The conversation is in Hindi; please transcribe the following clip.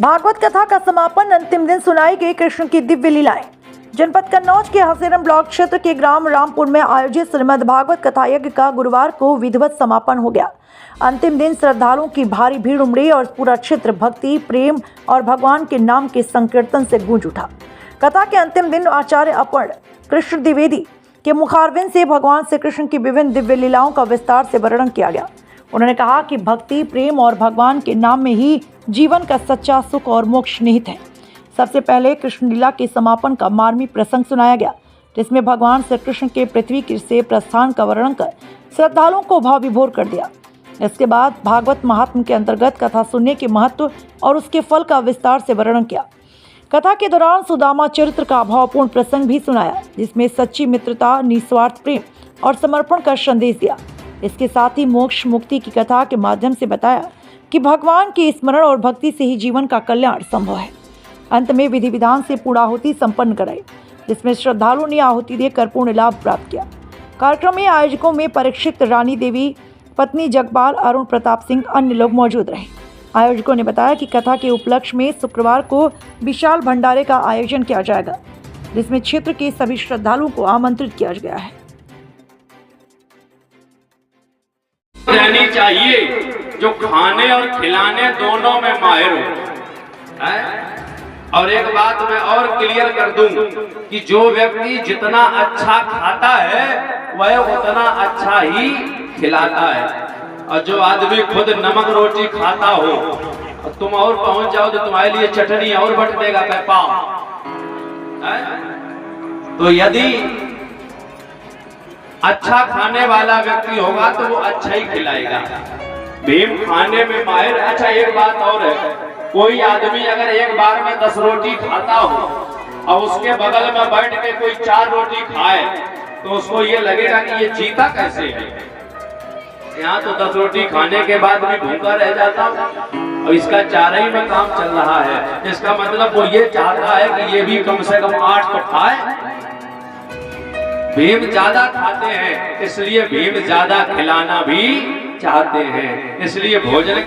भागवत कथा का समापन अंतिम दिन सुनाई गई कृष्ण की दिव्य लीलाएं। जनपद कन्नौज के हसेरम ब्लॉक क्षेत्र के ग्राम रामपुर में आयोजित श्रीमद् भागवत कथा यज्ञ का गुरुवार को विधिवत समापन हो गया। अंतिम दिन श्रद्धालुओं की भारी भीड़ उमड़ी और पूरा क्षेत्र भक्ति, प्रेम और भगवान के नाम के संकीर्तन से गूंज उठा। कथा के अंतिम दिन आचार्य अपर्ण कृष्ण द्विवेदी के मुखारविंद से भगवान श्री कृष्ण की विभिन्न दिव्य लीलाओं का विस्तार से वर्णन किया गया। उन्होंने कहा कि भक्ति, प्रेम और भगवान के नाम में ही जीवन का सच्चा सुख और मोक्ष निहित है। सबसे पहले कृष्ण लीला के समापन का मार्मिक प्रसंग सुनाया गया, जिसमें भगवान श्री कृष्ण के पृथ्वी से प्रस्थान का वर्णन कर श्रद्धालुओं को भाव विभोर कर दिया। इसके बाद भागवत महात्म्य के अंतर्गत कथा सुनने के महत्व और उसके फल का विस्तार से वर्णन किया। कथा के दौरान सुदामा चरित्र का भावपूर्ण प्रसंग भी सुनाया, जिसमें सच्ची मित्रता, निस्वार्थ प्रेम और समर्पण का संदेश दिया। इसके साथ ही मोक्ष मुक्ति की कथा के माध्यम से बताया कि भगवान के स्मरण और भक्ति से ही जीवन का कल्याण संभव है। अंत में विधि विधान से पूर्णाहुति संपन्न कराई, जिसमें श्रद्धालुओं ने आहुति देकर पूर्ण लाभ प्राप्त किया। कार्यक्रम में आयोजकों में परीक्षित, रानी देवी, पत्नी जगपाल, अरुण प्रताप सिंह, अन्य लोग मौजूद रहे। आयोजकों ने बताया कि कथा के उपलक्ष्य में शुक्रवार को विशाल भंडारे का आयोजन किया जाएगा, जिसमें क्षेत्र के सभी श्रद्धालुओं को आमंत्रित किया गया है। रहनी चाहिए जो खाने और खिलाने दोनों में माहिर हो। और एक बात मैं और क्लियर कर दूं कि जो व्यक्ति जितना अच्छा खाता है वह उतना अच्छा ही खिलाता है। और जो आदमी खुद नमक रोटी खाता हो और तुम और पहुंच जाओ तो तुम्हारे लिए चटनी और बट देगा पाव। तो यदि अच्छा खाने वाला व्यक्ति होगा तो वो अच्छा ही खिलाएगा। भीम खाने में माहिर। अच्छा, एक बात और है, कोई आदमी अगर एक बार में 10 रोटी खाता हो और उसके बगल में बैठ के कोई 4 रोटी खाए तो उसको ये लगेगा कि ये जीता कैसे है। यहाँ तो 10 रोटी खाने के बाद भी भूखा रह जाता और इसका 4 ही में काम चल रहा है। इसका मतलब वो ये चाहता है कि ये भी कम से कम 8 तो खाए। भीम ज्यादा खाते हैं, इसलिए भीम ज्यादा खिलाना भी चाहते हैं, इसलिए भोजन